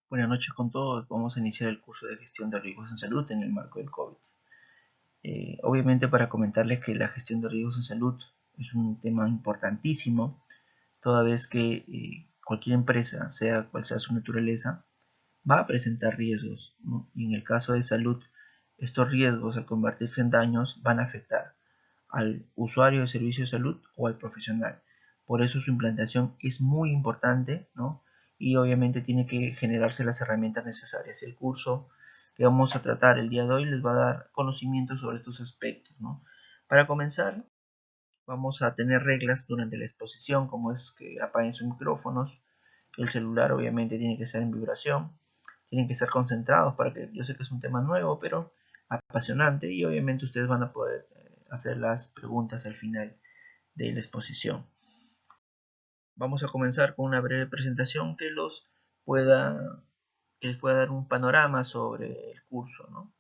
Buenas noches con todos. Vamos a iniciar el curso de gestión de riesgos en salud en el marco del COVID. Obviamente para comentarles que la gestión de riesgos en salud es un tema importantísimo, toda vez que cualquier empresa, sea cual sea su naturaleza, va a presentar riesgos, ¿no? Y en el caso de salud, estos riesgos al convertirse en daños van a afectar al usuario de servicio de salud o al profesional. Por eso su implantación es muy importante, ¿no? Y obviamente tiene que generarse las herramientas necesarias. El curso que vamos a tratar el día de hoy les va a dar conocimiento sobre estos aspectos, ¿no? Para comenzar, vamos a tener reglas durante la exposición, como es que apaguen sus micrófonos, el celular obviamente tiene que estar en vibración, tienen que estar concentrados para que, yo sé que es un tema nuevo, pero apasionante, y obviamente ustedes van a poder hacer las preguntas al final de la exposición. Vamos a comenzar con una breve presentación pueda, que les pueda dar un panorama sobre el curso, ¿no?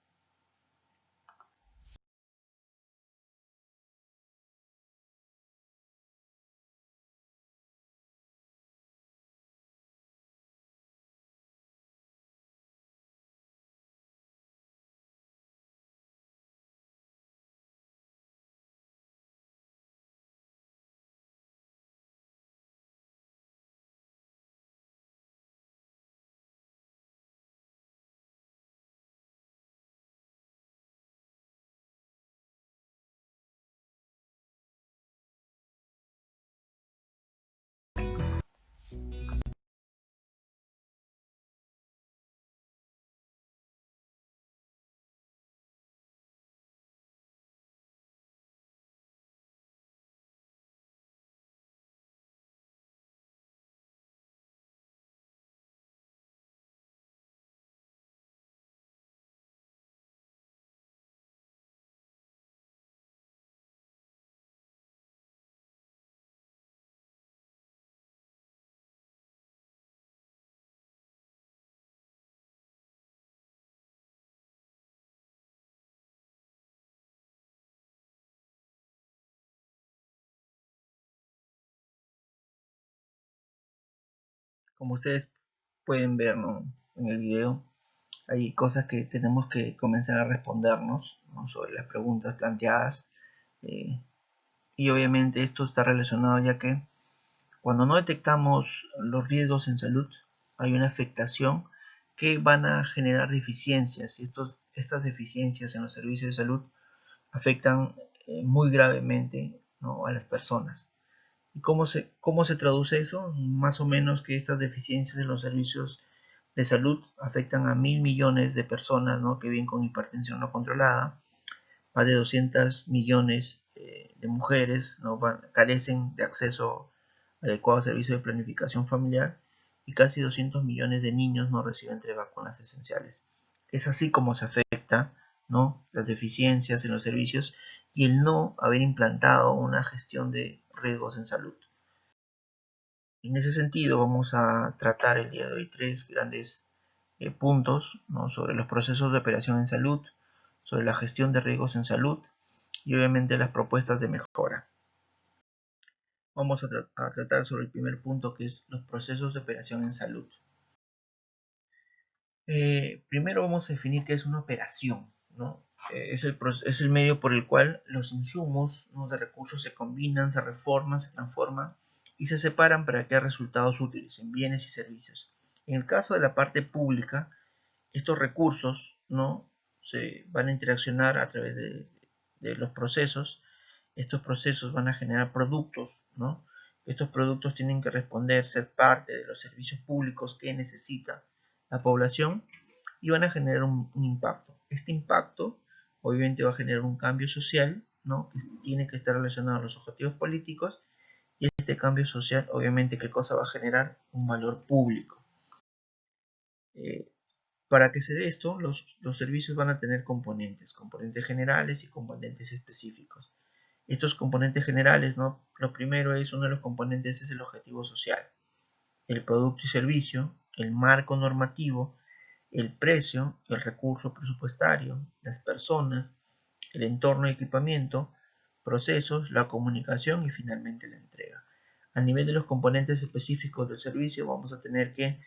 Como ustedes pueden ver, ¿no?, en el video, hay cosas que tenemos que comenzar a respondernos, ¿no?, sobre las preguntas planteadas. eh, y obviamente esto está relacionado, ya que cuando no detectamos los riesgos en salud, hay una afectación que van a generar deficiencias, y estas deficiencias en los servicios de salud afectan muy gravemente, ¿no?, a las personas. ¿Y cómo se traduce eso? Más o menos que estas deficiencias en los servicios de salud afectan a 1.000 millones de personas, ¿no?, que viven con hipertensión no controlada, más de 200 millones de mujeres, ¿no?, carecen de acceso adecuado a servicios de planificación familiar, y casi 200 millones de niños no reciben 3 vacunas esenciales. Es así como se afecta, ¿no?, las deficiencias en los servicios y el no haber implantado una gestión de riesgos en salud. En ese sentido, vamos a tratar el día de hoy 3 grandes puntos, ¿no?, sobre los procesos de operación en salud, sobre la gestión de riesgos en salud y obviamente las propuestas de mejora. Vamos a tratar sobre el primer punto, que es los procesos de operación en salud. Primero vamos a definir qué es una operación, ¿no? Es el medio por el cual los insumos, ¿no?, de recursos se combinan, se reforman, se transforman y se separan para crear resultados útiles en bienes y servicios. En el caso de la parte pública, estos recursos, ¿no?, se van a interaccionar a través de los procesos. Estos procesos van a generar productos, ¿no? Estos productos tienen que responder, ser parte de los servicios públicos que necesita la población, y van a generar un impacto. Este impacto obviamente va a generar un cambio social, ¿no?, que tiene que estar relacionado a los objetivos políticos, y este cambio social obviamente, ¿qué cosa va a generar? Un valor público. Eh, para que se dé esto, los servicios van a tener componentes generales y componentes específicos. Estos componentes generales, ¿no?, lo primero es, uno de los componentes es el objetivo social, el producto y servicio, el marco normativo, el precio, el recurso presupuestario, las personas, el entorno de equipamiento, procesos, la comunicación y finalmente la entrega. A nivel de los componentes específicos del servicio, vamos a tener que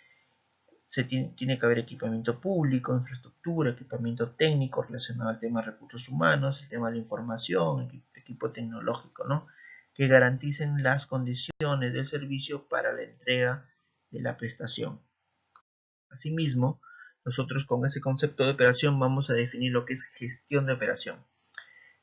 tiene que haber equipamiento público, infraestructura, equipamiento técnico relacionado al tema de recursos humanos, el tema de la información, equipo tecnológico, ¿no? Que garanticen las condiciones del servicio para la entrega de la prestación. Asimismo, nosotros con ese concepto de operación vamos a definir lo que es gestión de operación.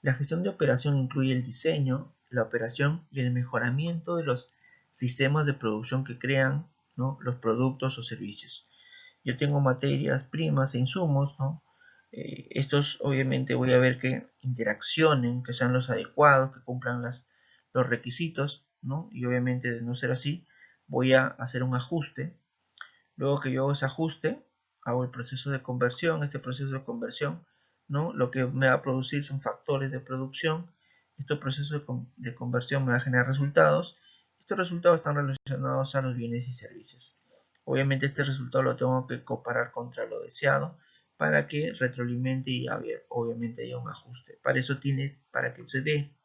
La gestión de operación incluye el diseño, la operación y el mejoramiento de los sistemas de producción que crean, ¿no?, los productos o servicios. Yo tengo materias primas e insumos, ¿no? Estos obviamente voy a ver que interaccionen, que sean los adecuados, que cumplan los requisitos, ¿no? Y obviamente de no ser así, voy a hacer un ajuste. Luego que yo hago ese ajuste, hago el proceso de conversión. Este proceso de conversión, ¿no?, lo que me va a producir son factores de producción. Este proceso de conversión me va a generar resultados. Estos resultados están relacionados a los bienes y servicios. Obviamente este resultado lo tengo que comparar contra lo deseado para que retroalimente y obviamente haya un ajuste. Para que se dé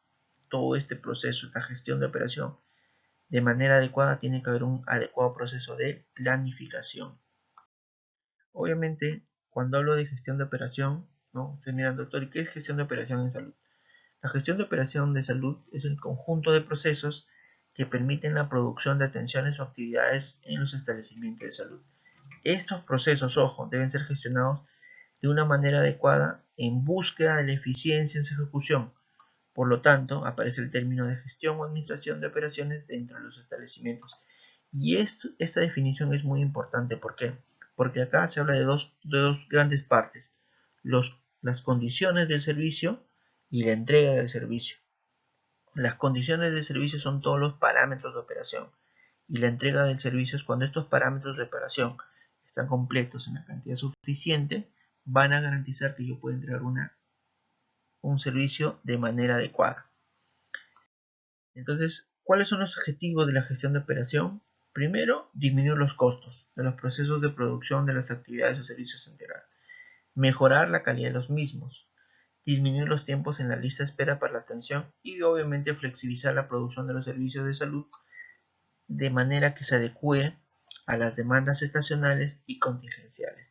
todo este proceso, esta gestión de operación de manera adecuada, tiene que haber un adecuado proceso de planificación. Obviamente, cuando hablo de gestión de operación, ¿no? Ustedes miran, doctor, ¿y qué es gestión de operación en salud? La gestión de operación de salud es un conjunto de procesos que permiten la producción de atenciones o actividades en los establecimientos de salud. Estos procesos, ojo, deben ser gestionados de una manera adecuada en búsqueda de la eficiencia en su ejecución. Por lo tanto, aparece el término de gestión o administración de operaciones dentro de los establecimientos. Y esta definición es muy importante. ¿Por qué? Porque acá se habla de dos grandes partes. Las condiciones del servicio y la entrega del servicio. Las condiciones del servicio son todos los parámetros de operación. Y la entrega del servicio es cuando estos parámetros de operación están completos en la cantidad suficiente, van a garantizar que yo pueda entregar un servicio de manera adecuada. Entonces, ¿cuáles son los objetivos de la gestión de operación? Primero, disminuir los costos de los procesos de producción de las actividades o servicios en general. Mejorar la calidad de los mismos. Disminuir los tiempos en la lista de espera para la atención y obviamente flexibilizar la producción de los servicios de salud de manera que se adecue a las demandas estacionales y contingenciales.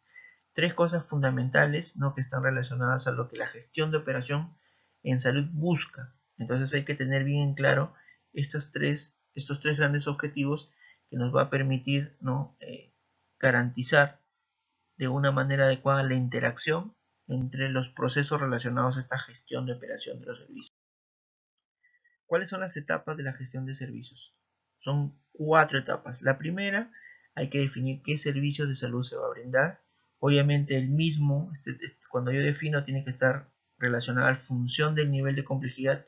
Tres cosas fundamentales, ¿no?, que están relacionadas a lo que la gestión de operación en salud busca. Entonces hay que tener bien en claro estos tres grandes objetivos que nos va a permitir, ¿no?, garantizar de una manera adecuada la interacción entre los procesos relacionados a esta gestión de operación de los servicios. ¿Cuáles son las etapas de la gestión de servicios? Son 4 etapas. La primera, hay que definir qué servicios de salud se va a brindar. Obviamente el mismo, cuando yo defino, tiene que estar relacionado a la función del nivel de complejidad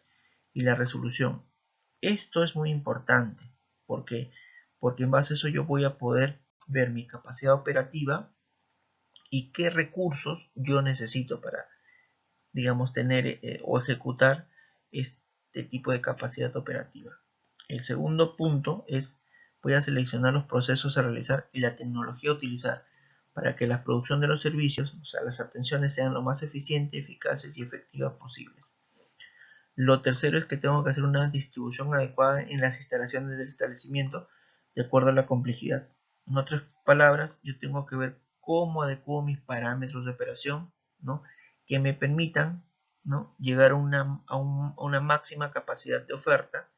y la resolución. Esto es muy importante. ¿Por qué? Porque en base a eso yo voy a poder ver mi capacidad operativa y qué recursos yo necesito para, digamos, tener o ejecutar este tipo de capacidad operativa. El segundo punto es, voy a seleccionar los procesos a realizar y la tecnología a utilizar para que la producción de los servicios, o sea, las atenciones, sean lo más eficientes, eficaces y efectivas posibles. Lo tercero es que tengo que hacer una distribución adecuada en las instalaciones del establecimiento de acuerdo a la complejidad. En otras palabras, yo tengo que ver cómo adecuo mis parámetros de operación, ¿no?, que me permitan, ¿no?, llegar a una máxima capacidad de oferta,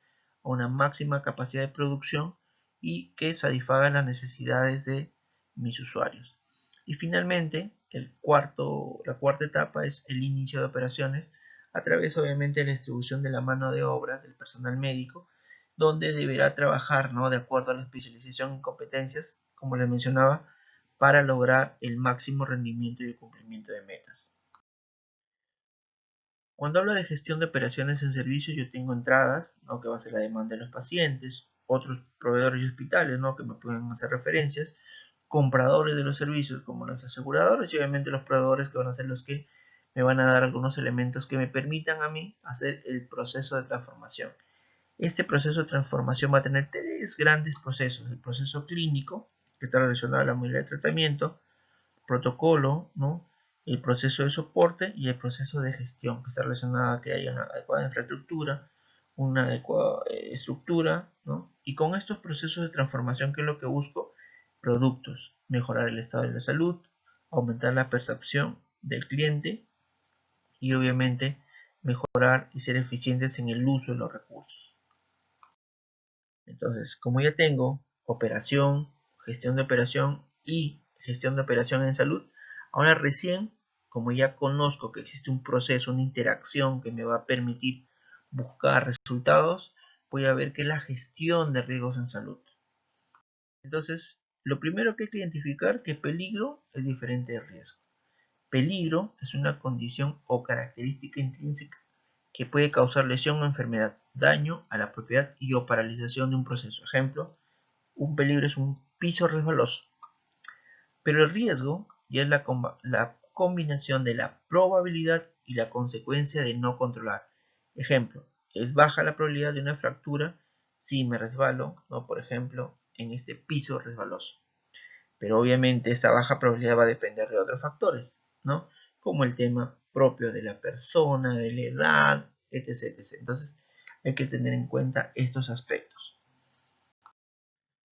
a una máxima capacidad de producción y que satisfaga las necesidades de mis usuarios. Y finalmente, la cuarta etapa es el inicio de operaciones, a través obviamente de la distribución de la mano de obra del personal médico, donde deberá trabajar, ¿no?, de acuerdo a la especialización y competencias, como les mencionaba, para lograr el máximo rendimiento y el cumplimiento de metas. Cuando hablo de gestión de operaciones en servicios, yo tengo entradas, ¿no?, que va a ser la demanda de los pacientes, otros proveedores y hospitales, ¿no?, que me pueden hacer referencias, compradores de los servicios como los aseguradores y obviamente los proveedores, que van a ser los que me van a dar algunos elementos que me permitan a mí hacer el proceso de transformación. Este proceso de transformación va a tener tres grandes procesos: el proceso clínico, que está relacionado a la modalidad de tratamiento, protocolo, ¿no?, el proceso de soporte y el proceso de gestión, que está relacionado a que haya una adecuada infraestructura, una adecuada estructura, ¿no? Y con estos procesos de transformación, ¿qué es lo que busco? Productos. mejorar el estado de la salud, aumentar la percepción del cliente y obviamente mejorar y ser eficientes en el uso de los recursos. Entonces, como ya tengo operación, gestión de operación y gestión de operación en salud, ahora recién, como ya conozco que existe un proceso, una interacción que me va a permitir buscar resultados, voy a ver qué es la gestión de riesgos en salud. Entonces, lo primero que hay que identificar que peligro es diferente de riesgo. Peligro es una condición o característica intrínseca que puede causar lesión o enfermedad, daño a la propiedad y o paralización de un proceso. Ejemplo, un peligro es un piso resbaloso. Pero el riesgo ya es la combinación de la probabilidad y la consecuencia de no controlar. Ejemplo, es baja la probabilidad de una fractura si me resbalo, ¿no? Por ejemplo, en este piso resbaloso. Pero obviamente esta baja probabilidad va a depender de otros factores, ¿no? Como el tema propio de la persona, de la edad, etc, etc. Entonces hay que tener en cuenta estos aspectos.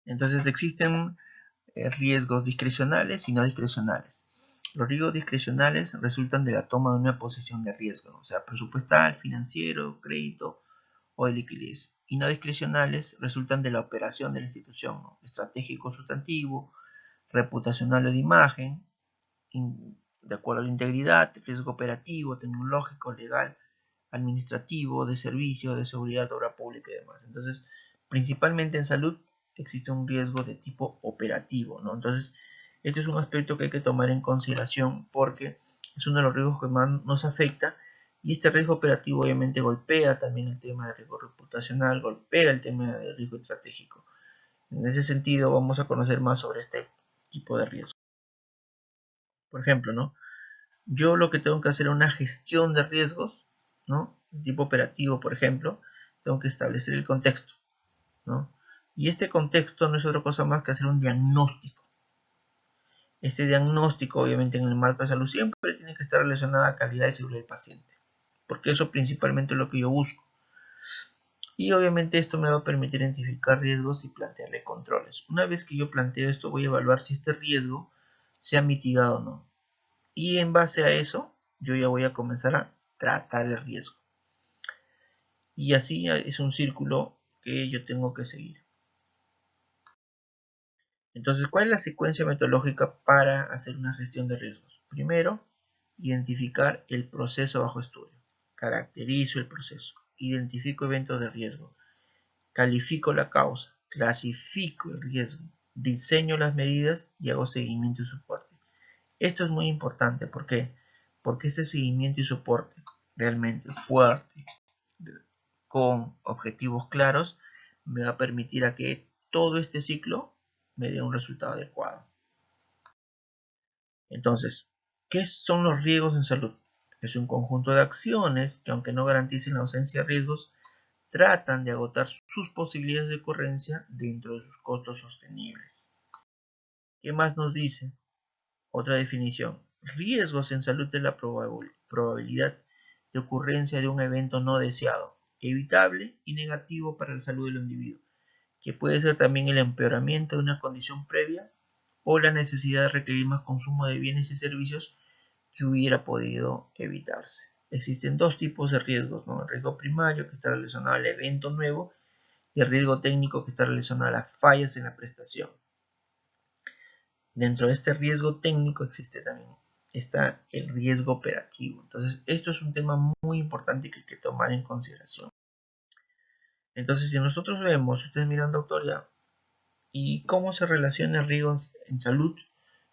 Entonces existen riesgos discrecionales y no discrecionales. Los riesgos discrecionales resultan de la toma de una posición de riesgo, ¿no? O sea, presupuestal, financiero, crédito o de liquidez. Y no discrecionales resultan de la operación de la institución, ¿no? Estratégico sustantivo, reputacional o de imagen, de acuerdo a la integridad, riesgo operativo, tecnológico, legal, administrativo, de servicio, de seguridad, obra pública y demás. Entonces, principalmente en salud existe un riesgo de tipo operativo, ¿no? Entonces, este es un aspecto que hay que tomar en consideración porque es uno de los riesgos que más nos afecta y este riesgo operativo obviamente golpea también el tema de riesgo reputacional, golpea el tema de riesgo estratégico. En ese sentido, vamos a conocer más sobre este tipo de riesgo. Por ejemplo, ¿no? Yo lo que tengo que hacer es una gestión de riesgos, ¿no? De tipo operativo, por ejemplo, tengo que establecer el contexto, ¿no? Y este contexto no es otra cosa más que hacer un diagnóstico. Este diagnóstico, obviamente, en el marco de salud siempre tiene que estar relacionado a calidad y seguridad del paciente, porque eso principalmente es lo que yo busco. Y obviamente esto me va a permitir identificar riesgos y plantearle controles. Una vez que yo planteo esto, voy a evaluar si este riesgo se ha mitigado o no. Y en base a eso, yo ya voy a comenzar a tratar el riesgo. Y así es un círculo que yo tengo que seguir. Entonces, ¿cuál es la secuencia metodológica para hacer una gestión de riesgos? Primero, identificar el proceso bajo estudio. Caracterizo el proceso. Identifico eventos de riesgo. Califico la causa. Clasifico el riesgo. Diseño las medidas y hago seguimiento y soporte. Esto es muy importante. ¿Por qué? Porque este seguimiento y soporte realmente fuerte, con objetivos claros, me va a permitir a que todo este ciclo me dé un resultado adecuado. Entonces, ¿qué son los riesgos en salud? Es un conjunto de acciones que, aunque no garanticen la ausencia de riesgos, tratan de agotar sus posibilidades de ocurrencia dentro de sus costos sostenibles. ¿Qué más nos dice? Otra definición. Riesgos en salud es la probabilidad de ocurrencia de un evento no deseado, evitable y negativo para la salud del individuo, que puede ser también el empeoramiento de una condición previa o la necesidad de requerir más consumo de bienes y servicios que hubiera podido evitarse. Existen dos tipos de riesgos, ¿no? El riesgo primario, que está relacionado al evento nuevo, y el riesgo técnico, que está relacionado a las fallas en la prestación. Dentro de este riesgo técnico existe también está el riesgo operativo. Entonces, esto es un tema muy importante que hay que tomar en consideración. Entonces, si nosotros vemos, ustedes miran, doctor, ya, ¿y cómo se relaciona el riesgo en salud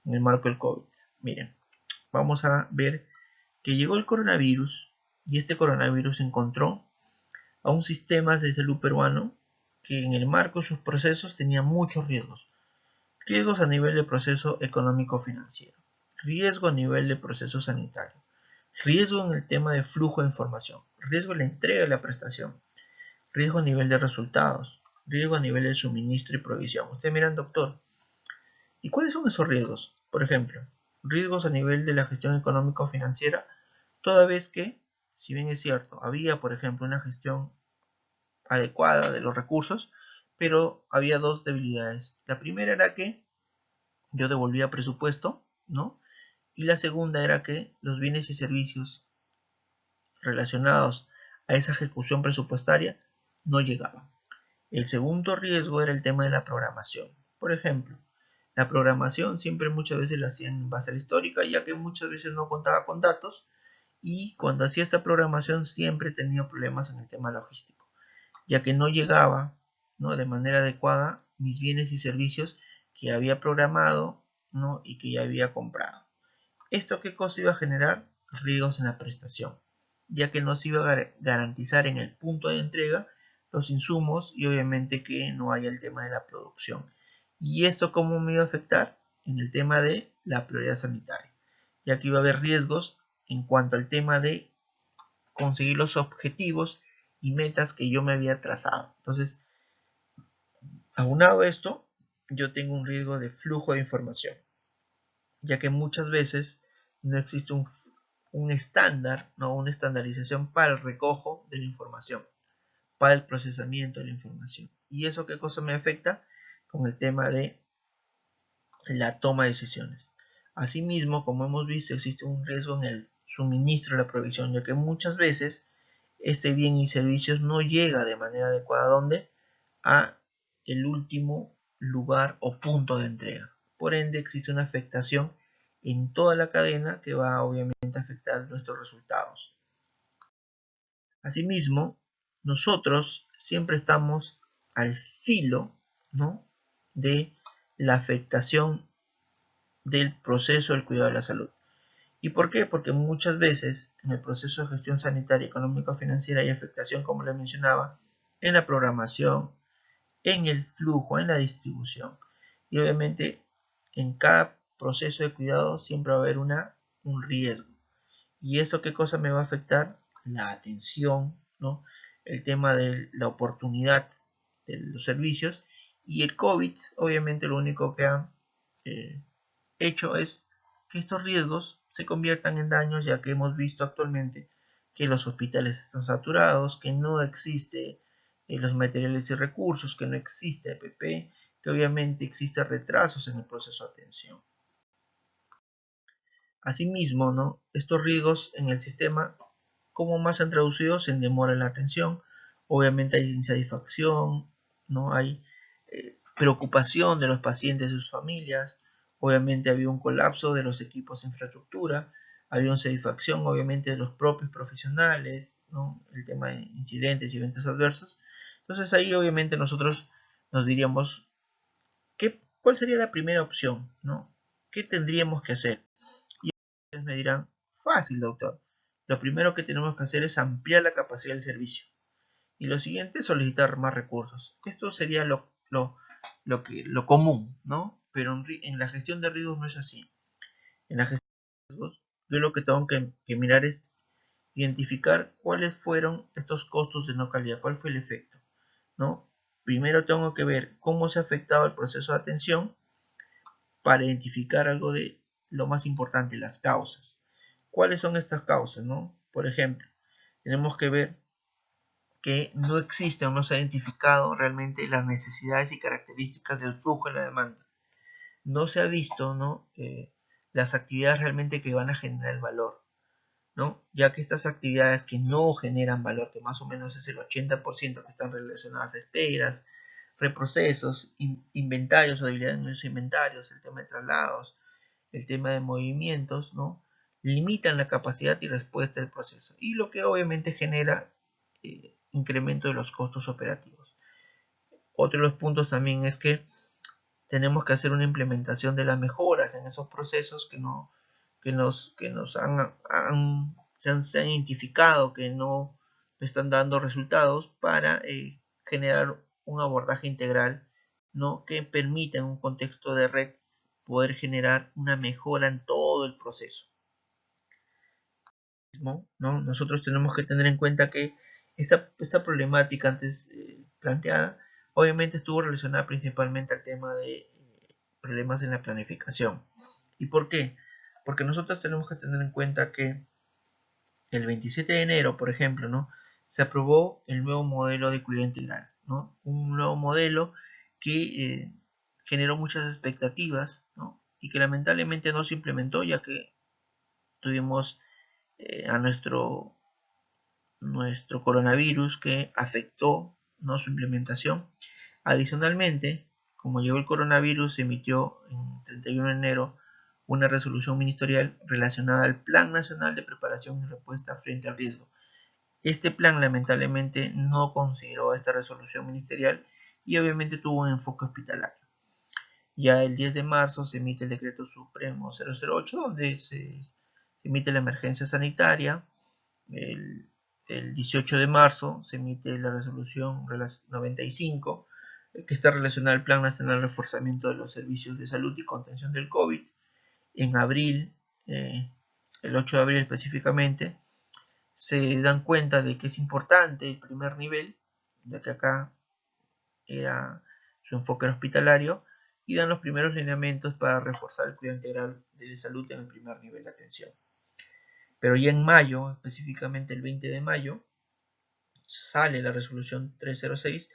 en el marco del COVID? Miren, vamos a ver que llegó el coronavirus y este coronavirus encontró a un sistema de salud peruano que en el marco de sus procesos tenía muchos riesgos. Riesgos a nivel de proceso económico-financiero, riesgo a nivel de proceso sanitario, riesgo en el tema de flujo de información, riesgo en la entrega de la prestación, riesgo a nivel de resultados, riesgo a nivel de suministro y provisión. Ustedes miran, doctor, ¿y cuáles son esos riesgos? Por ejemplo, riesgos a nivel de la gestión económico-financiera, toda vez que, si bien es cierto, había, por ejemplo, una gestión adecuada de los recursos, pero había dos debilidades. La primera era que yo devolvía presupuesto, ¿no? Y la segunda era que los bienes y servicios relacionados a esa ejecución presupuestaria no llegaban. El segundo riesgo era el tema de la programación. Por ejemplo, la programación siempre muchas veces la hacían en base a la histórica, ya que muchas veces no contaba con datos, y cuando hacía esta programación siempre tenía problemas en el tema logístico, ya que no llegaba, ¿no?, de manera adecuada mis bienes y servicios que había programado, ¿no?, y que ya había comprado. ¿Esto qué cosa iba a generar? Riesgos en la prestación, ya que no se iba a garantizar en el punto de entrega los insumos y obviamente que no haya el tema de la producción. ¿Y esto cómo me iba a afectar? En el tema de la prioridad sanitaria, ya que iba a haber riesgos en cuanto al tema de conseguir los objetivos y metas que yo me había trazado. Entonces, aunado a esto, yo tengo un riesgo de flujo de información, ya que muchas veces no existe un estándar, ¿no?, una estandarización para el recojo de la información, para el procesamiento de la información. ¿Y eso qué cosa me afecta? Con el tema de la toma de decisiones. Asimismo, como hemos visto, existe un riesgo en el suministro de la provisión, ya que muchas veces este bien y servicios no llega de manera adecuada ¿dónde? A el último lugar o punto de entrega. Por ende, existe una afectación en toda la cadena que va obviamente a afectar nuestros resultados. Asimismo, nosotros siempre estamos al filo, ¿no?, de la afectación del proceso del cuidado de la salud. ¿Y por qué? Porque muchas veces en el proceso de gestión sanitaria, económica, financiera hay afectación, como les mencionaba, en la programación, en el flujo, en la distribución. Y obviamente en cada proceso de cuidado siempre va a haber un riesgo. ¿Y eso qué cosa me va a afectar? La atención, ¿no?, el tema de la oportunidad de los servicios. Y el COVID, obviamente, lo único que ha eh, hecho es que estos riesgos se conviertan en daños, ya que hemos visto actualmente que los hospitales están saturados, que no existe los materiales y recursos, que no existe EPP, que obviamente existen retrasos en el proceso de atención. Asimismo, ¿no?, estos riesgos en el sistema, ¿cómo más se han traducido? En demora en la atención, obviamente hay insatisfacción, ¿no?, hay preocupación de los pacientes y sus familias, obviamente había un colapso de los equipos de infraestructura, había insatisfacción obviamente de los propios profesionales, ¿no?, el tema de incidentes y eventos adversos. Entonces ahí obviamente nosotros nos diríamos, ¿cuál sería la primera opción, ¿no? ¿Qué tendríamos que hacer? Y ustedes me dirán, fácil, doctor. Lo primero que tenemos que hacer es ampliar la capacidad del servicio. Y lo siguiente es solicitar más recursos. Esto sería lo común, ¿no? Pero en la gestión de riesgos no es así. En la gestión de riesgos, yo lo que tengo que mirar es identificar cuáles fueron estos costos de no calidad, cuál fue el efecto, ¿no? Primero tengo que ver cómo se ha afectado el proceso de atención para identificar algo de lo más importante, las causas. ¿Cuáles son estas causas, no? Por ejemplo, tenemos que ver que no existe o no se ha identificado realmente las necesidades y características del flujo en la demanda. No se ha visto, ¿no?, las actividades realmente que van a generar el valor, ¿no? Ya que estas actividades que no generan valor, que más o menos es el 80% que están relacionadas a esperas, reprocesos, inventarios o debilidades en los inventarios, el tema de traslados, el tema de movimientos, ¿no?, limitan la capacidad y respuesta del proceso, y lo que obviamente genera incremento de los costos operativos. Otro de los puntos también es que tenemos que hacer una implementación de las mejoras en esos procesos que nos se han identificado que no están dando resultados, para generar un abordaje integral, ¿no?, que permita en un contexto de red poder generar una mejora en todo el proceso, ¿no? Nosotros tenemos que tener en cuenta que esta problemática antes planteada obviamente estuvo relacionada principalmente al tema de problemas en la planificación. ¿Y por qué? Porque nosotros tenemos que tener en cuenta que el 27 de enero, por ejemplo, ¿no?, se aprobó el nuevo modelo de cuidado integral, ¿no? Un nuevo modelo que generó muchas expectativas, ¿no? Y que lamentablemente no se implementó, ya que tuvimos a nuestro coronavirus que afectó, ¿no?, su implementación. Adicionalmente, como llegó el coronavirus, se emitió en 31 de enero una resolución ministerial relacionada al Plan Nacional de Preparación y Respuesta frente al Riesgo. Este plan lamentablemente no consideró esta resolución ministerial y obviamente tuvo un enfoque hospitalario. Ya el 10 de marzo se emite el decreto supremo 008, donde se emite la emergencia sanitaria. El 18 de marzo se emite la resolución 95, que está relacionada al Plan Nacional de Reforzamiento de los Servicios de Salud y Contención del COVID. En abril, el 8 de abril específicamente, se dan cuenta de que es importante el primer nivel, ya que acá era su enfoque hospitalario, y dan los primeros lineamientos para reforzar el cuidado integral de salud en el primer nivel de atención. Pero ya en mayo, específicamente el 20 de mayo, sale la resolución 306,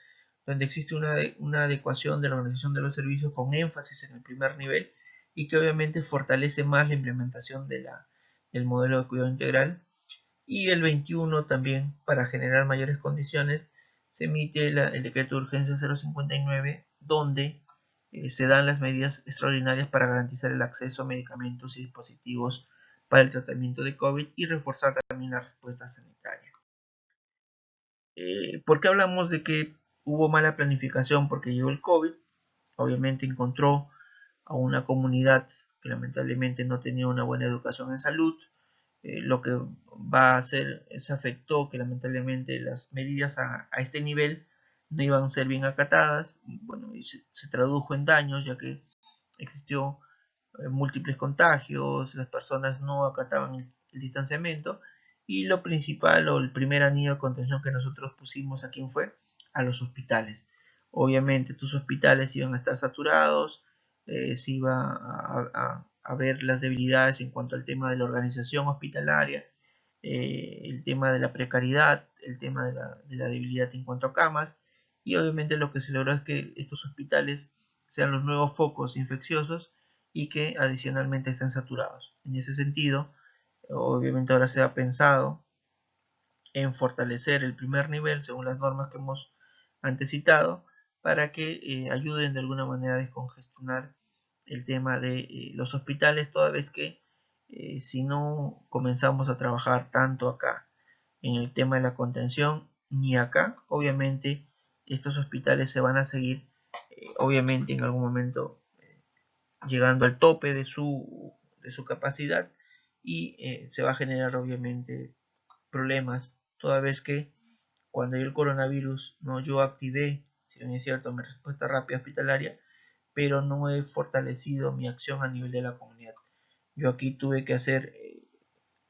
donde existe una adecuación de la organización de los servicios con énfasis en el primer nivel y que obviamente fortalece más la implementación del modelo de cuidado integral. Y el 21 también, para generar mayores condiciones, se emite el decreto de urgencia 059, donde se dan las medidas extraordinarias para garantizar el acceso a medicamentos y dispositivos para el tratamiento de COVID y reforzar también la respuesta sanitaria. ¿Por qué hablamos de que hubo mala planificación? Porque llegó el COVID, obviamente encontró a una comunidad que lamentablemente no tenía una buena educación en salud. Lo que va a hacer es afectó que lamentablemente las medidas a este nivel no iban a ser bien acatadas. Bueno, y se tradujo en daños, ya que existió múltiples contagios, las personas no acataban el distanciamiento, y lo principal o el primer anillo de contención que nosotros pusimos a quién fue, a los hospitales. Obviamente tus hospitales iban a estar saturados, se iba a ver las debilidades en cuanto al tema de la organización hospitalaria, el tema de la precariedad, el tema de la debilidad en cuanto a camas, y obviamente lo que se logró es que estos hospitales sean los nuevos focos infecciosos y que adicionalmente estén saturados. En ese sentido, obviamente ahora se ha pensado en fortalecer el primer nivel según las normas que hemos antes citado para que ayuden de alguna manera a descongestionar el tema de los hospitales, toda vez que si no comenzamos a trabajar tanto acá en el tema de la contención ni acá, obviamente estos hospitales se van a seguir, obviamente en algún momento llegando al tope de su capacidad y se va a generar obviamente problemas, toda vez que cuando el coronavirus, no, yo activé, si bien es cierto, mi respuesta rápida hospitalaria, pero no he fortalecido mi acción a nivel de la comunidad. Yo aquí tuve que hacer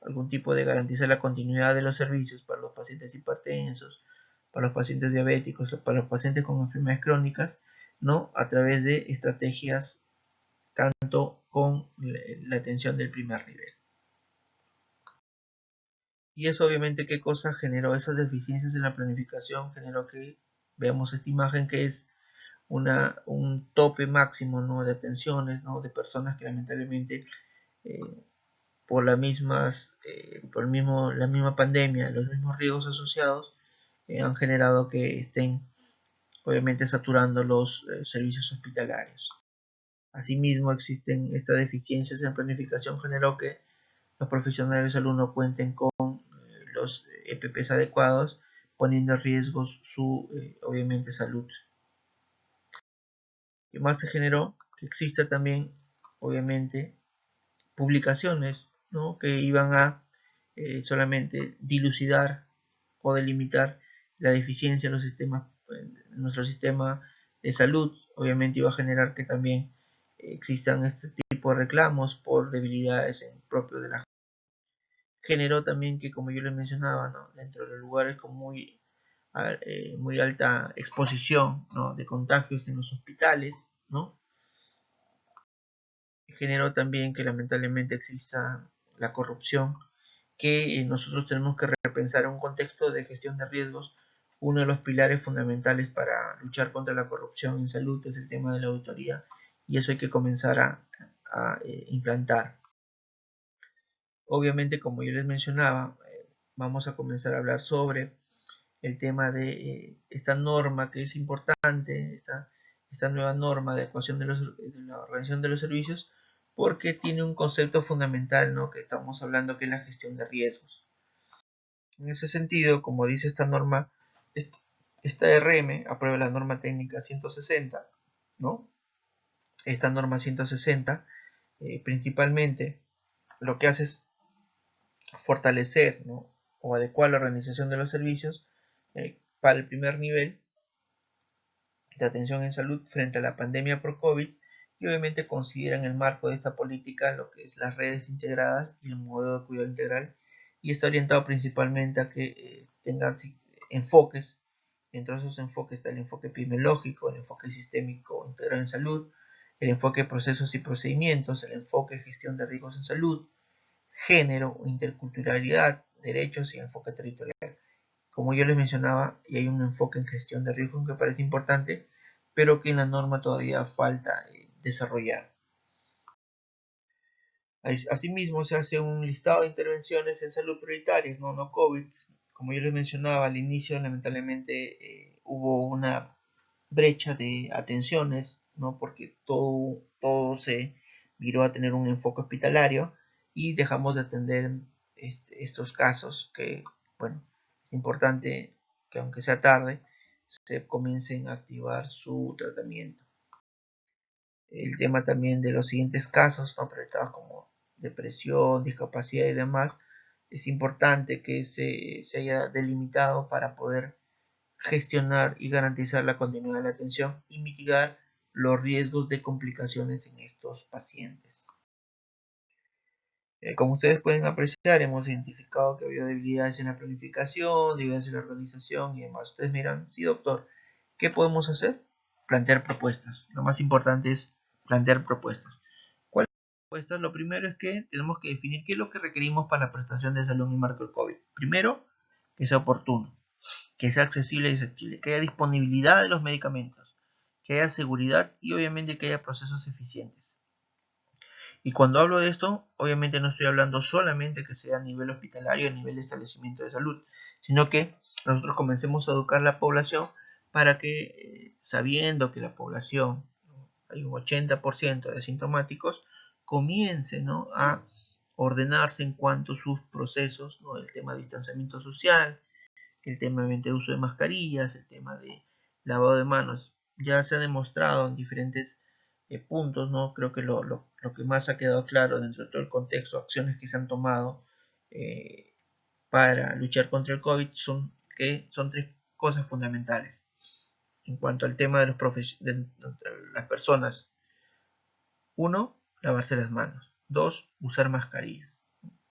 algún tipo de garantizar la continuidad de los servicios para los pacientes hipertensos, para los pacientes diabéticos, para los pacientes con enfermedades crónicas, ¿no? A través de estrategias tanto con la atención del primer nivel. Y eso obviamente qué cosa generó, esas deficiencias en la planificación generó que veamos esta imagen que es un tope máximo, ¿no?, de atenciones, ¿no?, de personas que lamentablemente eh, por las mismas, la misma pandemia, los mismos riesgos asociados han generado que estén obviamente saturando los servicios hospitalarios. Asimismo, existen estas deficiencias en planificación generó que los profesionales de salud no cuenten con los EPPs adecuados, poniendo en riesgo su, obviamente, salud. ¿Qué más se generó? Que exista también, obviamente, publicaciones, ¿no?, que iban a solamente dilucidar o delimitar la deficiencia en los sistemas, en nuestro sistema de salud. Obviamente iba a generar que también existan este tipo de reclamos por debilidades en propio de la. Generó también que, como yo les mencionaba, ¿no?, dentro de los lugares con muy alta exposición, ¿no?, de contagios en los hospitales, ¿no?, generó también que lamentablemente exista la corrupción, que nosotros tenemos que repensar en un contexto de gestión de riesgos uno de los pilares fundamentales para luchar contra la corrupción en salud es el tema de la auditoría, y eso hay que comenzar a implantar. Obviamente, como yo les mencionaba, vamos a comenzar a hablar sobre el tema de esta norma que es importante, esta nueva norma de adecuación de la organización de los servicios, porque tiene un concepto fundamental, ¿no?, que estamos hablando, que es la gestión de riesgos. En ese sentido, como dice esta norma, esta RM aprueba la norma técnica 160, ¿no? Esta norma 160 principalmente lo que hace es fortalecer, ¿no?, o adecuar la organización de los servicios para el primer nivel de atención en salud frente a la pandemia por COVID, y obviamente consideran el marco de esta política lo que es las redes integradas y el modelo de cuidado integral, y está orientado principalmente a que tengan enfoques. Entre esos enfoques está el enfoque epidemiológico, el enfoque sistémico integral en salud, el enfoque de procesos y procedimientos, el enfoque de gestión de riesgos en salud, género, interculturalidad, derechos y enfoque territorial. Como yo les mencionaba, y hay un enfoque en gestión de riesgos que parece importante, pero que en la norma todavía falta desarrollar. Asimismo, se hace un listado de intervenciones en salud prioritarias, no COVID. Como yo les mencionaba al inicio, lamentablemente hubo una brecha de atenciones, ¿no?, porque todo se viró a tener un enfoque hospitalario y dejamos de atender estos casos que, bueno, es importante que, aunque sea tarde, se comiencen a activar su tratamiento. El tema también de los siguientes casos, ¿no?, presentados como depresión, discapacidad y demás, es importante que se haya delimitado para poder gestionar y garantizar la continuidad de la atención y mitigar los riesgos de complicaciones en estos pacientes. Como ustedes pueden apreciar, hemos identificado que había debilidades en la planificación, debilidades en la organización y demás. Ustedes miran, sí, doctor, ¿qué podemos hacer? Plantear propuestas. Lo más importante es plantear propuestas. ¿Cuáles son las propuestas? Lo primero es que tenemos que definir qué es lo que requerimos para la prestación de salud en el marco del COVID. Primero, que sea oportuno, que sea accesible y asequible, que haya disponibilidad de los medicamentos, que haya seguridad y obviamente que haya procesos eficientes. Y cuando hablo de esto, obviamente no estoy hablando solamente que sea a nivel hospitalario, a nivel de establecimiento de salud, sino que nosotros comencemos a educar a la población para que, sabiendo que la población, hay un 80% de asintomáticos, comience, ¿no?, a ordenarse en cuanto a sus procesos, ¿no?, el tema de distanciamiento social, el tema de uso de mascarillas, el tema de lavado de manos. Ya se ha demostrado en diferentes puntos, ¿no? Creo que lo que más ha quedado claro dentro de todo el contexto, acciones que se han tomado eh, para luchar contra el COVID son tres cosas fundamentales. En cuanto al tema de las personas: uno, lavarse las manos; dos, usar mascarillas;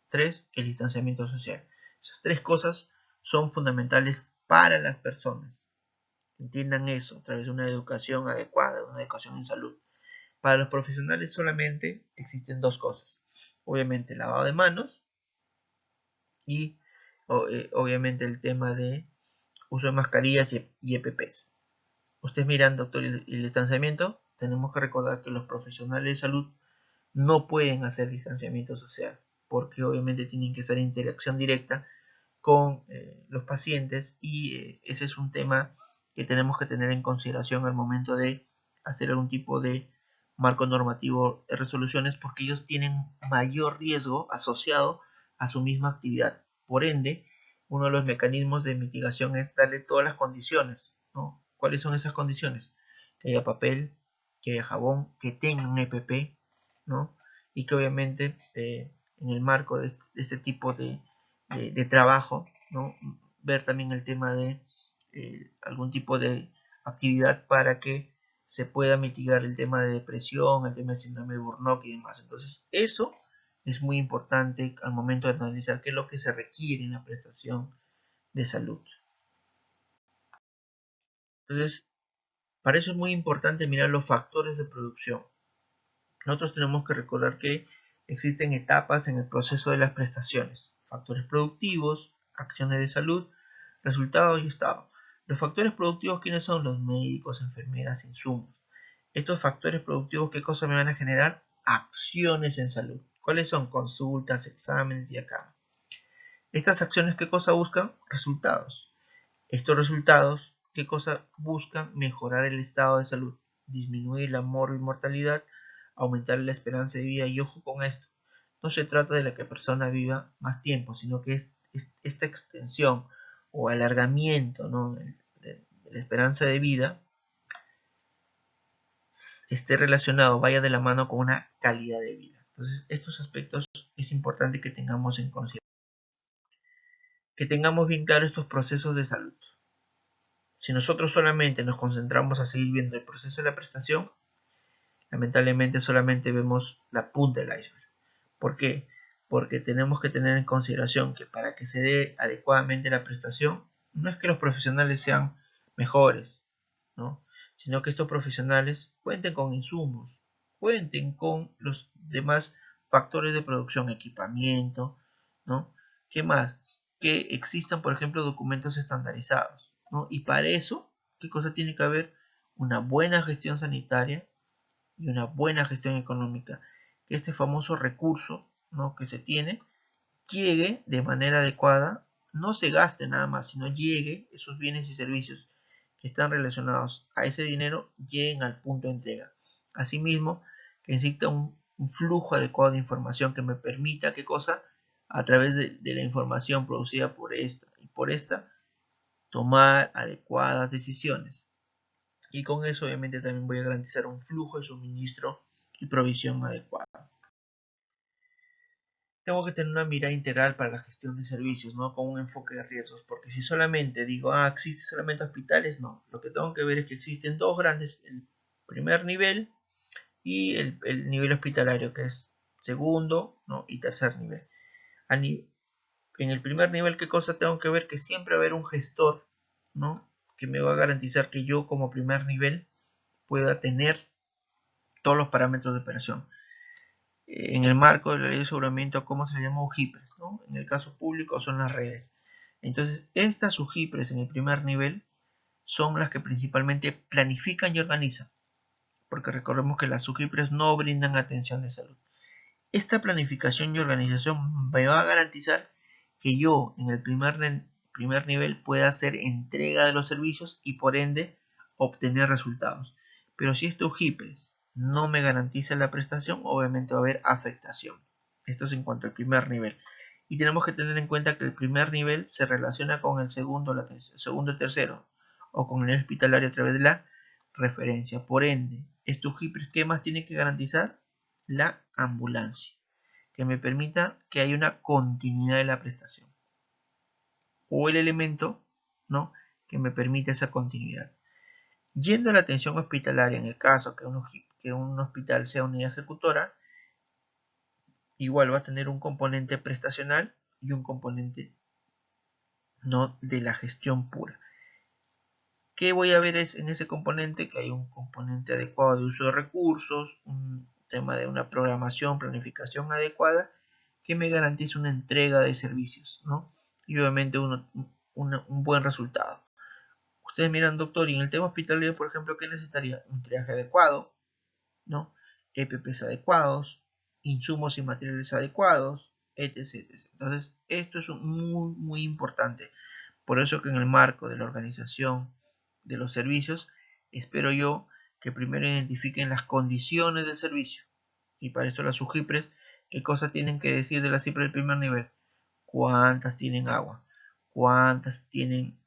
tres, el distanciamiento social. Esas tres cosas son fundamentales para las personas. Entiendan eso a través de una educación adecuada, una educación en salud. Para los profesionales solamente existen dos cosas. Obviamente el lavado de manos y obviamente el tema de uso de mascarillas y EPPs. Ustedes miran, doctor, el distanciamiento. Tenemos que recordar que los profesionales de salud no pueden hacer distanciamiento social, porque obviamente tienen que estar en interacción directa con los pacientes, y ese es un tema que tenemos que tener en consideración al momento de hacer algún tipo de marco normativo de resoluciones, porque ellos tienen mayor riesgo asociado a su misma actividad. Por ende, uno de los mecanismos de mitigación es darles todas las condiciones, ¿no? ¿Cuáles son esas condiciones? Que haya papel, que haya jabón, que tengan EPP, ¿no? Y que obviamente en el marco de este tipo de trabajo, ¿no?, ver también el tema de algún tipo de actividad para que se pueda mitigar el tema de depresión, el tema de síndrome de Burnout y demás. Entonces, eso es muy importante al momento de analizar qué es lo que se requiere en la prestación de salud. Entonces, para eso es muy importante mirar los factores de producción. Nosotros tenemos que recordar que existen etapas en el proceso de las prestaciones: factores productivos, acciones de salud, resultados y estado. Los factores productivos, ¿quiénes son? Los médicos, enfermeras, insumos. Estos factores productivos, ¿qué cosa me van a generar? Acciones en salud. ¿Cuáles son? Consultas, exámenes y acá. Estas acciones, ¿qué cosa buscan? Resultados. Estos resultados, ¿qué cosa buscan? Mejorar el estado de salud, disminuir la mortalidad, aumentar la esperanza de vida. Y ojo con esto, no se trata de que la persona viva más tiempo, sino que es esta extensión o alargamiento, ¿no?, de la esperanza de vida esté relacionado, vaya de la mano con una calidad de vida. Entonces, estos aspectos es importante que tengamos en consideración, que tengamos bien claro estos procesos de salud. Si nosotros solamente nos concentramos a seguir viendo el proceso de la prestación, lamentablemente solamente vemos la punta del iceberg. ¿Por qué? Porque tenemos que tener en consideración que para que se dé adecuadamente la prestación, no es que los profesionales sean mejores, ¿no?, sino que estos profesionales cuenten con insumos, cuenten con los demás factores de producción, equipamiento, ¿no? ¿Qué más? Que existan, por ejemplo, documentos estandarizados, ¿no? Y para eso, ¿qué cosa tiene que haber? Una buena gestión sanitaria y una buena gestión económica. Que este famoso recurso, ¿no?, que se tiene llegue de manera adecuada, no se gaste nada más, sino llegue esos bienes y servicios que están relacionados a ese dinero, lleguen al punto de entrega. Asimismo, que exista un flujo adecuado de información que me permita, ¿qué cosa? A través de la información producida por esta y por esta, tomar adecuadas decisiones. Y con eso obviamente también voy a garantizar un flujo de suministro y provisión adecuada. Tengo que tener una mirada integral para la gestión de servicios, ¿no?, con un enfoque de riesgos, porque si solamente digo, existen solamente hospitales, no. Lo que tengo que ver es que existen dos grandes, el primer nivel y el nivel hospitalario, que es segundo, ¿no?, y tercer nivel. En el primer nivel, ¿qué cosa tengo que ver? Que siempre va a haber un gestor, ¿no?, que me va a garantizar que yo como primer nivel pueda tener todos los parámetros de operación. En el marco de la ley de aseguramiento, ¿cómo se llama? UJIPRES, ¿no? En el caso público son las redes. Entonces, estas UJIPRES en el primer nivel son las que principalmente planifican y organizan, porque recordemos que las UJIPRES no brindan atención de salud. Esta planificación y organización me va a garantizar que yo en el primer nivel pueda hacer entrega de los servicios y por ende obtener resultados. Pero si este UJIPRES no me garantiza la prestación, obviamente va a haber afectación. Esto es en cuanto al primer nivel. Y tenemos que tener en cuenta que el primer nivel se relaciona con el segundo y tercero, o con el hospitalario a través de la referencia. Por ende, este UJIPRES, ¿qué más tiene que garantizar? La ambulancia, que me permita que haya una continuidad de la prestación. O el elemento, ¿no?, que me permite esa continuidad. Yendo a la atención hospitalaria, en el caso que un hospital sea unidad ejecutora, igual va a tener un componente prestacional y un componente, no, de la gestión pura. ¿Qué voy a ver en ese componente? Que hay un componente adecuado de uso de recursos, un tema de una programación, planificación adecuada, que me garantice una entrega de servicios, ¿no? Y obviamente un buen resultado. Ustedes miran, doctor, y en el tema hospitalario, por ejemplo, ¿qué necesitaría? Un triaje adecuado, ¿no? EPPs adecuados, insumos y materiales adecuados, etc. Entonces, esto es muy, muy importante. Por eso que en el marco de la organización de los servicios, espero yo que primero identifiquen las condiciones del servicio. Y para esto las UJIPRES, ¿qué cosas tienen que decir de la cifra del primer nivel? ¿Cuántas tienen agua? ¿Cuántas tienen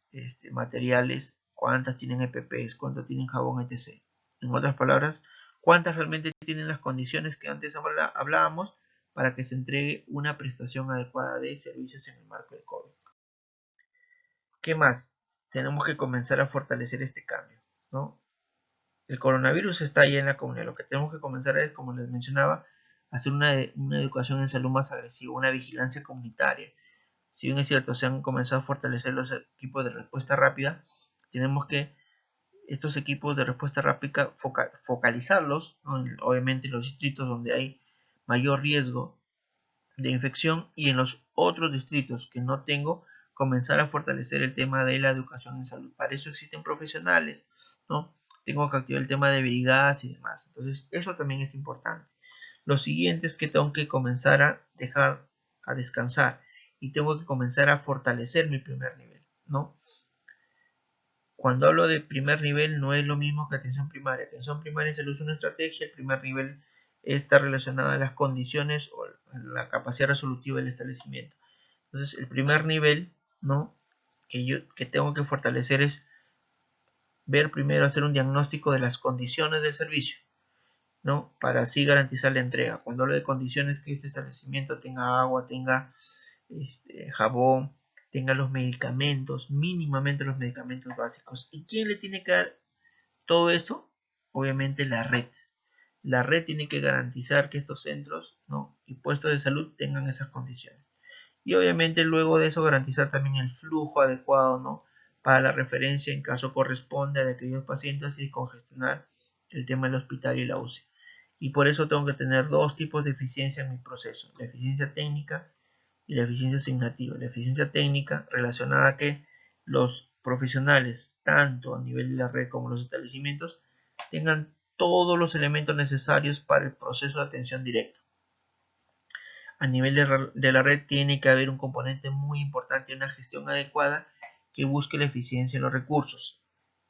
materiales? ¿Cuántas tienen EPPs? ¿Cuántas tienen jabón, etc.? En otras palabras, ¿cuántas realmente tienen las condiciones que antes hablábamos para que se entregue una prestación adecuada de servicios en el marco del COVID? ¿Qué más? Tenemos que comenzar a fortalecer este cambio, ¿no? El coronavirus está ahí en la comunidad. Lo que tenemos que comenzar es, como les mencionaba, hacer una educación en salud más agresiva, una vigilancia comunitaria. Si bien es cierto, se han comenzado a fortalecer los equipos de respuesta rápida, tenemos que estos equipos de respuesta rápida focalizarlos, ¿no?, obviamente en los distritos donde hay mayor riesgo de infección y en los otros distritos que no tengo, comenzar a fortalecer el tema de la educación en salud. Para eso existen profesionales, ¿no? Tengo que activar el tema de brigadas y demás. Entonces, eso también es importante. Lo siguiente es que tengo que comenzar a dejar a descansar y tengo que comenzar a fortalecer mi primer nivel, ¿no? Cuando hablo de primer nivel no es lo mismo que atención primaria. Atención primaria se usa una estrategia, el primer nivel está relacionado a las condiciones o la capacidad resolutiva del establecimiento. Entonces, el primer nivel, ¿no? que tengo que fortalecer es ver primero, hacer un diagnóstico de las condiciones del servicio, ¿no? Para así garantizar la entrega. Cuando hablo de condiciones, que este establecimiento tenga agua, tenga jabón, tenga los medicamentos, mínimamente los medicamentos básicos. ¿Y quién le tiene que dar todo esto? Obviamente la red. La red tiene que garantizar que estos centros, ¿no? y puestos de salud tengan esas condiciones. Y obviamente luego de eso garantizar también el flujo adecuado, ¿no? para la referencia en caso corresponde de aquellos pacientes y congestionar el tema del hospital y la UCI. Y por eso tengo que tener dos tipos de eficiencia en mi proceso, la eficiencia técnica y la eficiencia asignativa. La eficiencia técnica relacionada a que los profesionales, tanto a nivel de la red como los establecimientos, tengan todos los elementos necesarios para el proceso de atención directa. A nivel de la red tiene que haber un componente muy importante, una gestión adecuada que busque la eficiencia en los recursos,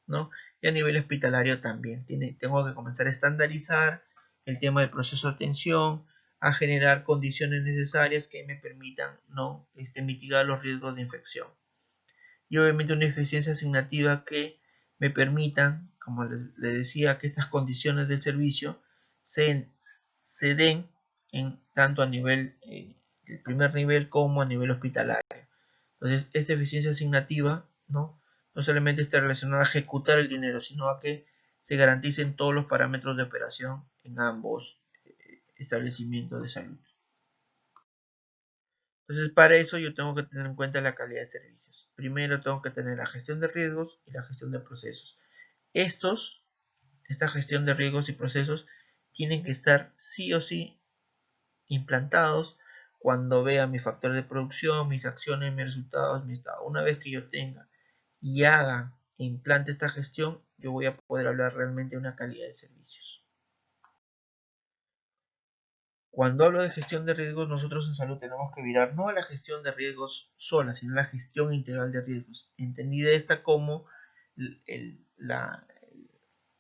¿no? Y a nivel hospitalario también tengo que comenzar a estandarizar el tema del proceso de atención, a generar condiciones necesarias que me permitan, ¿no? mitigar los riesgos de infección. Y obviamente una eficiencia asignativa que me permitan, como les decía, que estas condiciones del servicio se, se den tanto a nivel del primer nivel como a nivel hospitalario. Entonces, esta eficiencia asignativa, no solamente está relacionada a ejecutar el dinero, sino a que se garanticen todos los parámetros de operación en ambos establecimientos de salud. Entonces, para eso yo tengo que tener en cuenta la calidad de servicios. Primero tengo que tener la gestión de riesgos y la gestión de procesos. Esta gestión de riesgos y procesos tienen que estar sí o sí implantados cuando vea mi factor de producción, mis acciones, mis resultados, mi estado. Una vez que yo tenga y haga e implante esta gestión, yo voy a poder hablar realmente de una calidad de servicios. Cuando hablo de gestión de riesgos, nosotros en salud tenemos que mirar no a la gestión de riesgos sola, sino a la gestión integral de riesgos, entendida esta como la,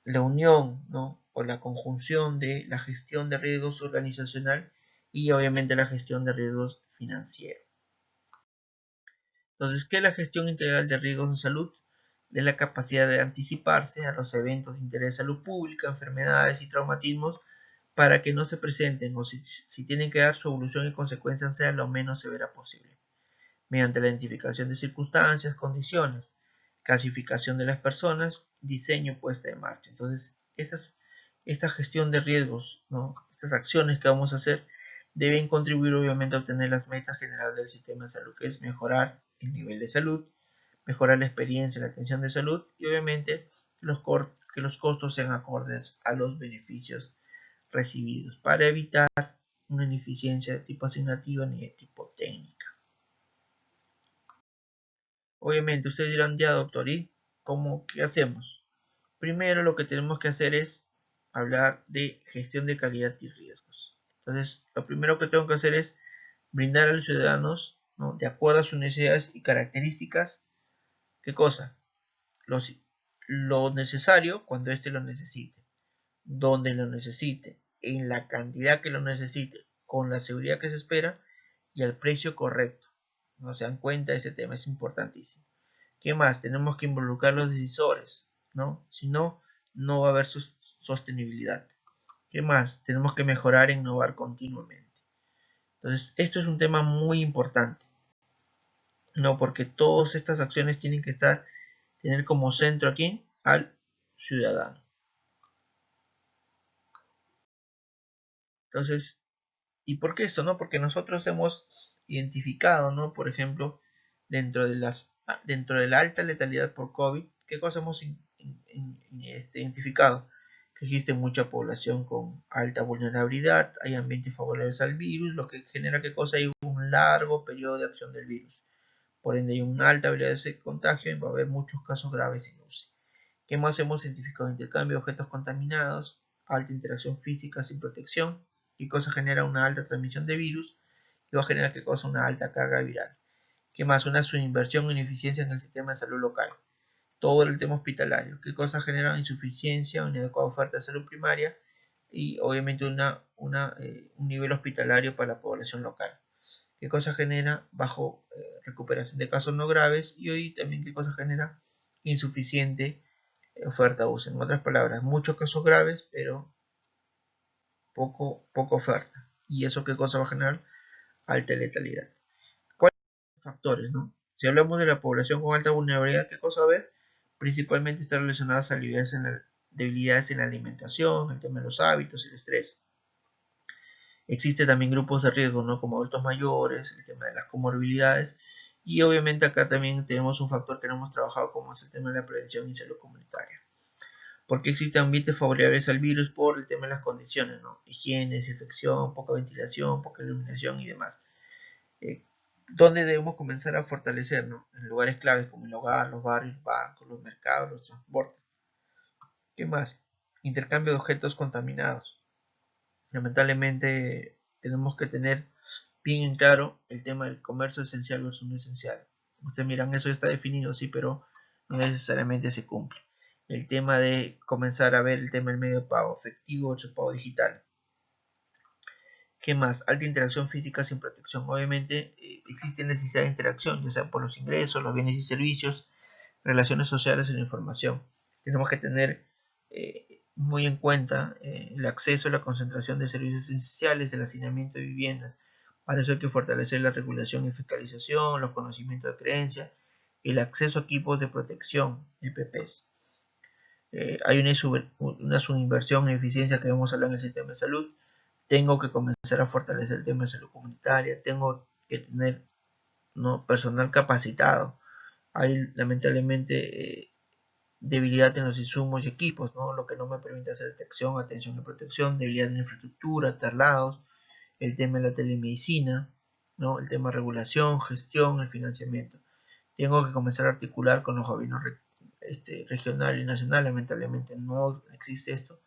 la unión, ¿no? o la conjunción de la gestión de riesgos organizacional y obviamente la gestión de riesgos financieros. Entonces, ¿qué es la gestión integral de riesgos en salud? Es la capacidad de anticiparse a los eventos de interés de salud pública, enfermedades y traumatismos para que no se presenten o si tienen que dar su evolución y consecuencias sea lo menos severa posible, mediante la identificación de circunstancias, condiciones, clasificación de las personas, diseño y puesta en marcha. Entonces, esta gestión de riesgos, ¿no? estas acciones que vamos a hacer, deben contribuir obviamente a obtener las metas generales del sistema de salud, que es mejorar el nivel de salud, mejorar la experiencia en la atención de salud y obviamente que los costos sean acordes a los beneficios recibidos para evitar una ineficiencia de tipo asignativa ni de tipo técnica. Obviamente ustedes dirán, ya doctor, ¿y qué hacemos? Primero lo que tenemos que hacer es hablar de gestión de calidad y riesgos. Entonces, lo primero que tengo que hacer es brindar a los ciudadanos, ¿no? de acuerdo a sus necesidades y características, ¿qué cosa? Lo necesario cuando éste lo necesite, donde lo necesite, en la cantidad que lo necesite, con la seguridad que se espera y al precio correcto. No se dan cuenta, ese tema es importantísimo. ¿Qué más? Tenemos que involucrar a los decisores, ¿no? Si no, no va a haber sostenibilidad. ¿Qué más? Tenemos que mejorar e innovar continuamente. Entonces, esto es un tema muy importante, ¿no? Porque todas estas acciones tienen que tener como centro aquí al ciudadano. Entonces, ¿y por qué esto? ¿No? Porque nosotros hemos identificado, ¿no? Por ejemplo, dentro de la alta letalidad por COVID, ¿qué cosa hemos identificado? Que existe mucha población con alta vulnerabilidad, hay ambientes favorables al virus, lo que genera qué cosa hay un largo periodo de acción del virus. por ende hay una alta habilidad de contagio y va a haber muchos casos graves en UCI. ¿Qué más hemos identificado? Intercambio de objetos contaminados, alta interacción física sin protección, qué cosa genera una alta transmisión de virus y va a generar qué cosa una alta carga viral. ¿Qué más? Una subinversión o ineficiencia en el sistema de salud local. Todo el tema hospitalario. ¿Qué cosa genera insuficiencia o inadecuada oferta de salud primaria? Y obviamente un nivel hospitalario para la población local. ¿Qué cosa genera bajo recuperación de casos no graves? Y hoy también qué cosa genera insuficiente oferta UCI. En otras palabras, muchos casos graves, pero poco oferta. ¿Y eso qué cosa va a generar? Alta letalidad. ¿Cuáles son los factores, no? Si hablamos de la población con alta vulnerabilidad, ¿qué cosa va a ver? Principalmente están relacionadas a debilidades en la alimentación, el tema de los hábitos, el estrés. Existen también grupos de riesgo, ¿no? Como adultos mayores, el tema de las comorbilidades. Y obviamente acá también tenemos un factor que no hemos trabajado como es el tema de la prevención y salud comunitaria. Porque existen ambientes favorables al virus por el tema de las condiciones, ¿no? Higiene, desinfección, poca ventilación, poca iluminación y demás. ¿Dónde debemos comenzar a fortalecer, ¿no? En lugares claves como el hogar, los barrios, bancos, los mercados, los transportes. ¿Qué más? Intercambio de objetos contaminados. Lamentablemente tenemos que tener bien en claro el tema del comercio esencial versus no esencial. Ustedes miran, eso está definido, sí, pero no necesariamente se cumple. El tema de comenzar a ver el tema del medio de pago, efectivo versus pago digital. ¿Qué más? Alta interacción física sin protección. Obviamente existe necesidad de interacción, ya sea por los ingresos, los bienes y servicios, relaciones sociales y la información. Tenemos que tener muy en cuenta el acceso a la concentración de servicios esenciales, el hacinamiento de viviendas. Para eso hay que fortalecer la regulación y fiscalización, los conocimientos de creencia, el acceso a equipos de protección, EPPs. Hay una subinversión en eficiencia que vamos a hablar en el sistema de salud. Tengo que comenzar a fortalecer el tema de salud comunitaria, tengo que tener, ¿no?, personal capacitado. Hay lamentablemente debilidad en los insumos y equipos, ¿no? Lo que no me permite hacer detección, atención y protección, debilidad en la infraestructura, traslados, el tema de la telemedicina, ¿no? El tema de regulación, gestión, el financiamiento. Tengo que comenzar a articular con los gobiernos regional y nacional, lamentablemente no existe esto.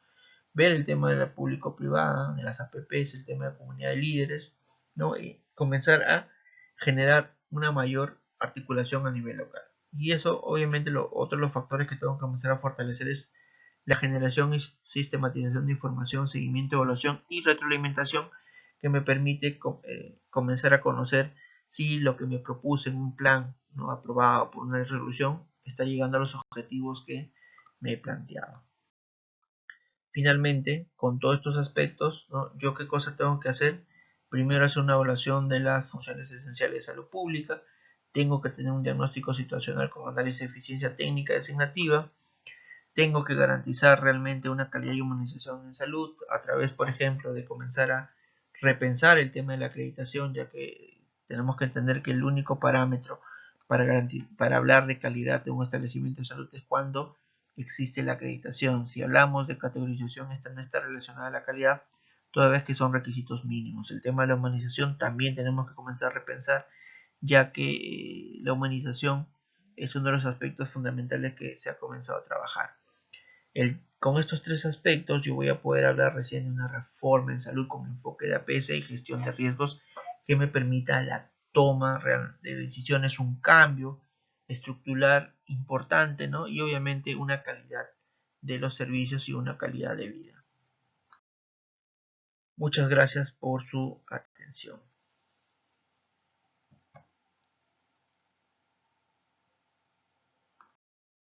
Ver el tema de la público-privada, de las APPs, el tema de la comunidad de líderes, ¿no? Y comenzar a generar una mayor articulación a nivel local. Y eso, obviamente, otro de los factores que tengo que comenzar a fortalecer es la generación y sistematización de información, seguimiento, evaluación y retroalimentación que me permite comenzar a conocer si lo que me propuse en un plan, ¿no?, aprobado por una resolución está llegando a los objetivos que me he planteado. Finalmente, con todos estos aspectos, ¿no?, ¿yo qué cosa tengo que hacer? Primero, hacer una evaluación de las funciones esenciales de salud pública. Tengo que tener un diagnóstico situacional con análisis de eficiencia técnica designativa. Tengo que garantizar realmente una calidad y humanización en salud a través, por ejemplo, de comenzar a repensar el tema de la acreditación, ya que tenemos que entender que el único parámetro para hablar de calidad de un establecimiento de salud es cuando existe la acreditación. Si hablamos de categorización, esta no está relacionada a la calidad, toda vez que son requisitos mínimos. El tema de la humanización también tenemos que comenzar a repensar, ya que la humanización es uno de los aspectos fundamentales que se ha comenzado a trabajar. Con estos tres aspectos yo voy a poder hablar recién de una reforma en salud con enfoque de APS y gestión de riesgos que me permita la toma de decisiones, un cambio estructural importante, ¿no? Y obviamente una calidad de los servicios y una calidad de vida. Muchas gracias por su atención.